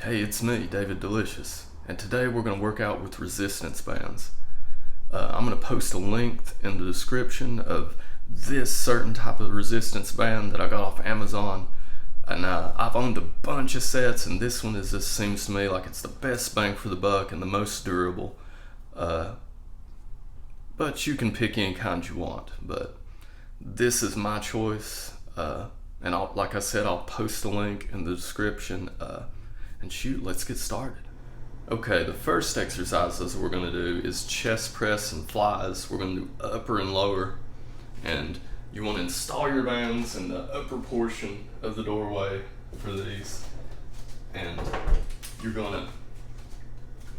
Hey, it's me, David Delicious, and today we're going to work out with resistance bands. I'm going to post a link in the description of this certain type of resistance band that I got off Amazon, and I've owned a bunch of sets, and this one just seems to me like it's the best bang for the buck and the most durable. But you can pick any kind you want, but this is my choice, and like I said, I'll post a link in the description. And shoot, let's get started. Okay, the first exercises we're going to do is chest press and flies. We're going to do upper and lower, and you want to install your bands in the upper portion of the doorway for these, and you're going to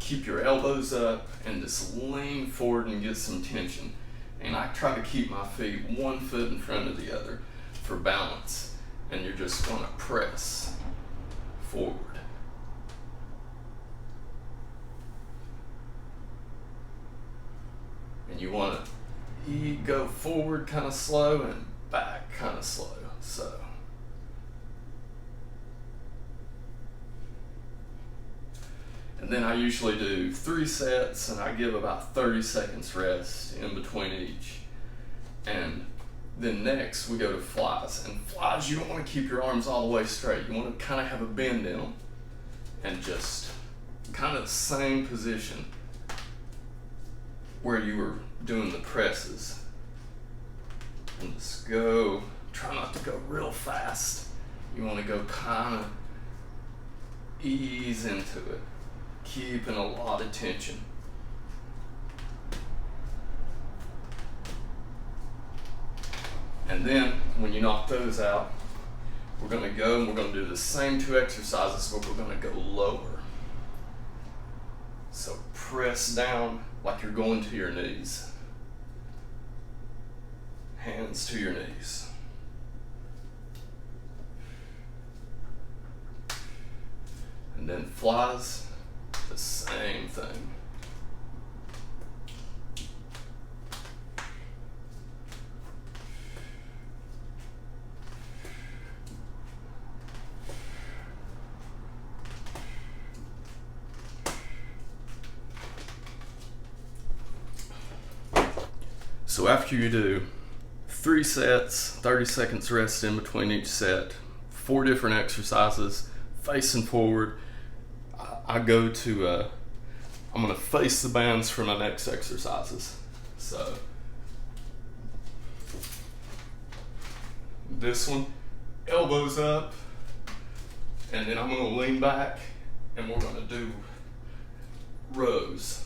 keep your elbows up and just lean forward and get some tension. And I try to keep my feet 1 foot in front of the other for balance, and you're just going to press forward. And you want to go forward kind of slow and back kind of slow. So and then I usually do 3 sets, and I give about 30 seconds rest in between each. And then next we go to flies. And flies, you don't want to keep your arms all the way straight. You want to kind of have a bend in them and just kind of the same position where you were doing the presses. And just go, try not to go real fast. You want to go kind of ease into it, keeping a lot of tension. And then when you knock those out, we're going to go and we're going to do the same 2 exercises, but we're going to go lower. So press down like you're going to your knees. Hands to your knees. And then flies, the same thing. So after you do 3 sets, 30 seconds rest in between each set, 4 different exercises, facing forward, I go to, I'm going to face the bands for my next exercises. So this one, elbows up, and then I'm going to lean back, and we're going to do rows.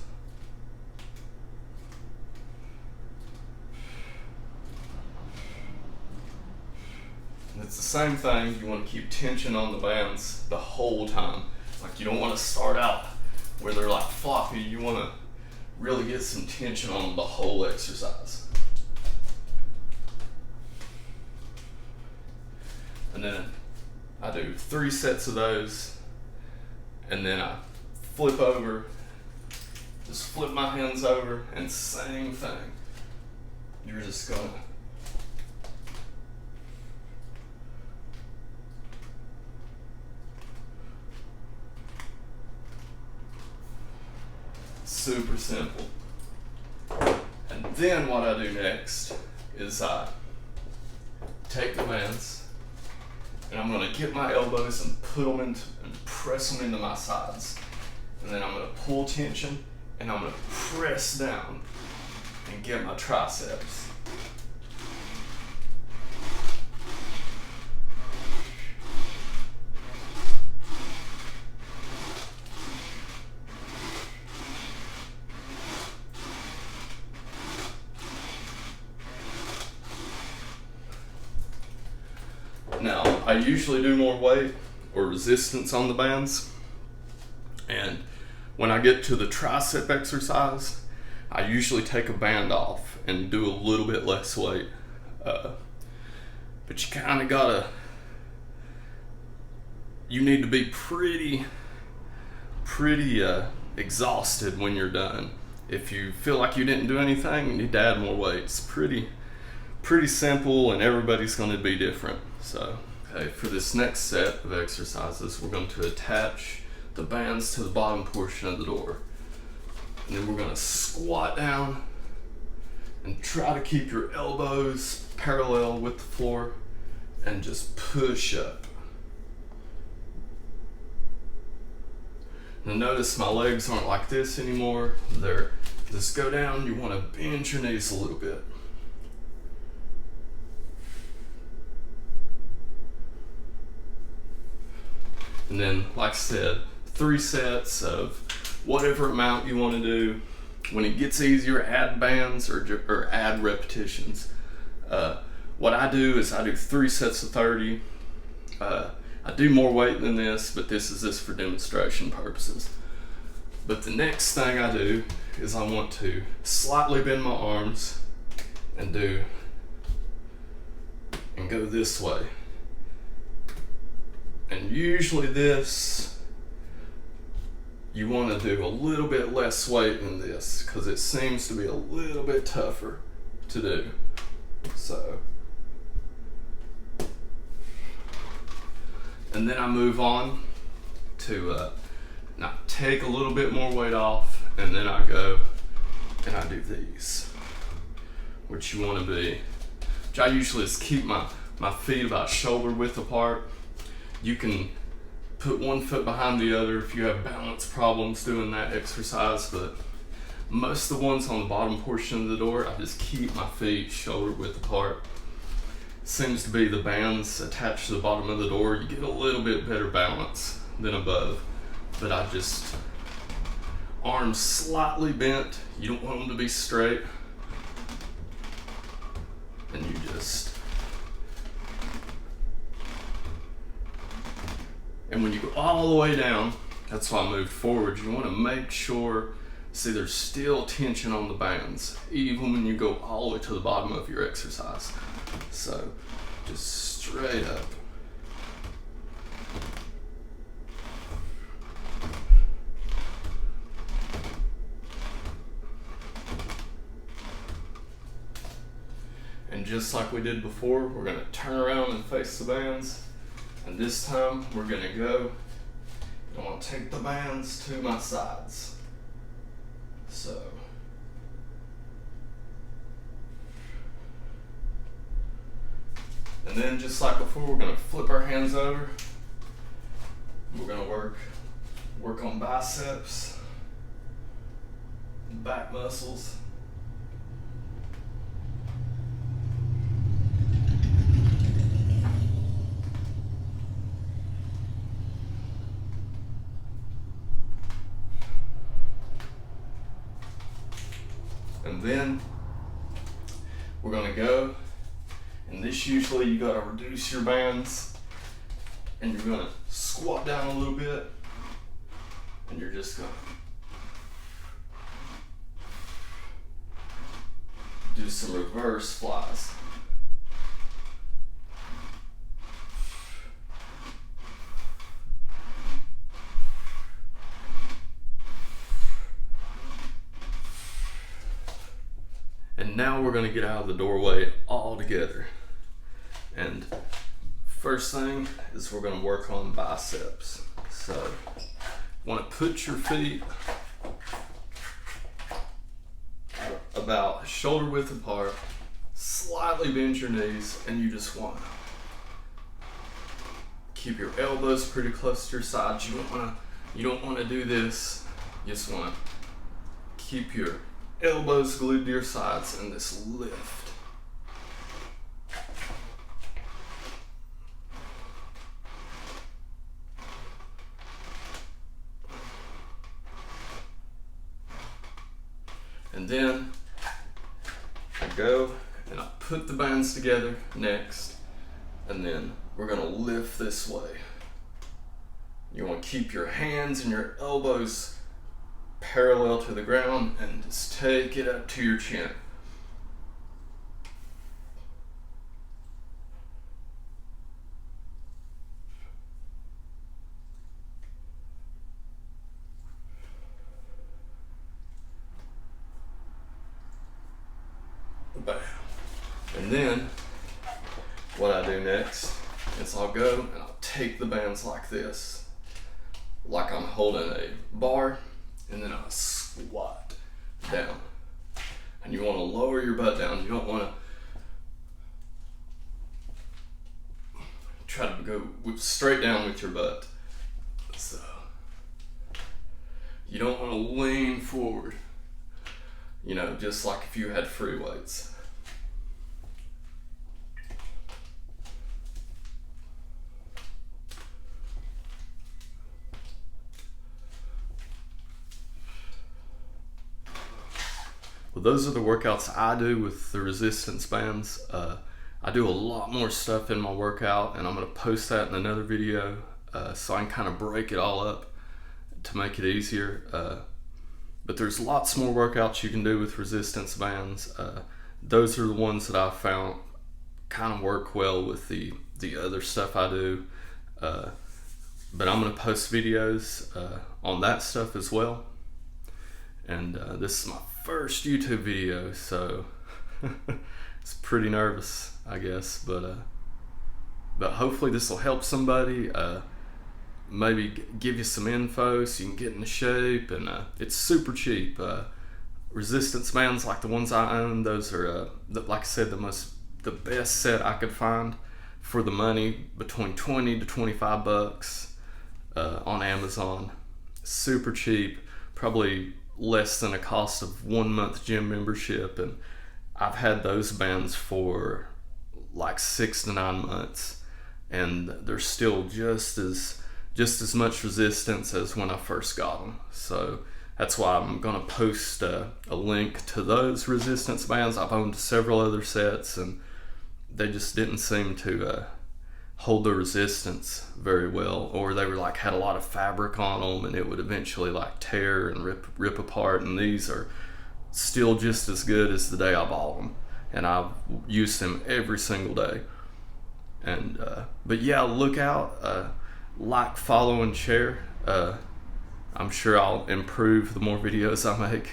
It's the same thing. You want to keep tension on the bands the whole time. Like, you don't want to start out where they're like floppy. You want to really get some tension on them the whole exercise. And then I do 3 sets of those, and then I flip over, just flip my hands over, and same thing. You're just gonna super simple. And then what I do next is I take the bands, and I'm going to get my elbows and put them into and press them into my sides. And then I'm going to pull tension, and I'm going to press down and get my triceps. Now, I usually do more weight or resistance on the bands, and when I get to the tricep exercise, I usually take a band off and do a little bit less weight. But you kind of gotta, you need to be pretty exhausted when you're done. If you feel like you didn't do anything, you need to add more weight. It's pretty simple, and everybody's going to be different. So, okay, for this next set of exercises, we're going to attach the bands to the bottom portion of the door. And then we're gonna squat down and try to keep your elbows parallel with the floor and just push up. Now notice my legs aren't like this anymore. They're just go down. You want to bend your knees a little bit. And then, like I said, 3 sets of whatever amount you want to do. When it gets easier, add bands or add repetitions. What I do is I do 3 sets of 30. I do more weight than this, but this is just for demonstration purposes. But the next thing I do is I want to slightly bend my arms and go this way. And usually this, you want to do a little bit less weight than this because it seems to be a little bit tougher to do. So, and then I move on to now take a little bit more weight off, and then I go and I do these, which you want to be, which I usually just keep my feet about shoulder width apart. You can put one foot behind the other if you have balance problems doing that exercise, but most of the ones on the bottom portion of the door, I just keep my feet shoulder width apart. Seems to be the bands attached to the bottom of the door. You get a little bit better balance than above, but I just, arms slightly bent. You don't want them to be straight. And you just, and when you go all the way down, that's why I moved forward. You want to make sure, see, there's still tension on the bands, even when you go all the way to the bottom of your exercise. So, just straight up. And just like we did before, we're going to turn around and face the bands. And this time, we're going to go, I want to take the bands to my sides. So, and then just like before, we're going to flip our hands over. We're going to work on biceps, back muscles. And then we're going to go, and this usually you got to reduce your bands, and you're going to squat down a little bit, and you're just going to do some reverse flies. And now we're going to get out of the doorway all together. And first thing is we're going to work on biceps. So you want to put your feet about shoulder width apart, slightly bend your knees, and you just want to keep your elbows pretty close to your sides. You don't want to do this. You just want to keep your elbows glued to your sides and this lift. And then I go and I put the bands together next, and then we're going to lift this way. You want to keep your hands and your elbows parallel to the ground and just take it up to your chin. Bam. And then what I do next is I'll go and I'll take the bands like this, like I'm holding a bar, and then I squat down. And you want to lower your butt down. You don't want to try to go straight down with your butt. So you don't want to lean forward, you know, just like if you had free weights. Well, those are the workouts I do with the resistance bands. I do a lot more stuff in my workout, and I'm going to post that in another video so I can kind of break it all up to make it easier. But there's lots more workouts you can do with resistance bands. Those are the ones that I found kind of work well with the other stuff I do. But I'm going to post videos on that stuff as well. And this is my first YouTube video, so it's pretty nervous, I guess, but hopefully this will help somebody, maybe give you some info so you can get into shape, and it's super cheap. Resistance bands like the ones I own, those are like I said, the best set I could find for the money, between 20 to 25 bucks on Amazon. Super cheap, probably less than a cost of 1 month gym membership, and I've had those bands for like 6 to 9 months, and they're still just as much resistance as when I first got them. So that's why I'm gonna post a link to those resistance bands. I've owned several other sets, and they just didn't seem to hold the resistance very well, or they were like had a lot of fabric on them, and it would eventually like tear and rip apart. And these are still just as good as the day I bought them, and I've used them every single day. And but yeah, look out, like, follow, and share. I'm sure I'll improve the more videos I make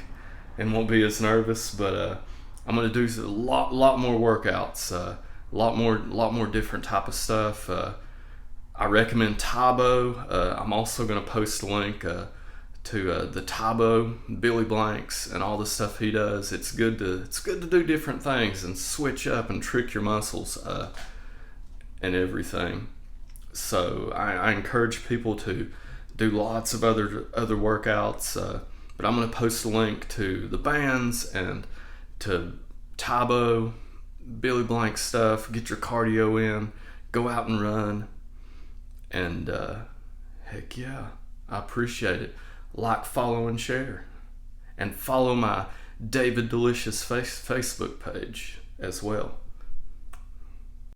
and won't be as nervous, but I'm gonna do a lot more workouts, a lot more different type of stuff. I recommend Tae Bo. I'm also gonna post a link to the Tae Bo, Billy Blanks, and all the stuff he does. It's good to do different things and switch up and trick your muscles and everything. So I encourage people to do lots of other workouts. But I'm gonna post a link to the bands and to Tae Bo, Billy Blank stuff. Get your cardio in, go out and run, and heck yeah, I appreciate it. Like, follow, and share, and follow my David Delicious Facebook page as well.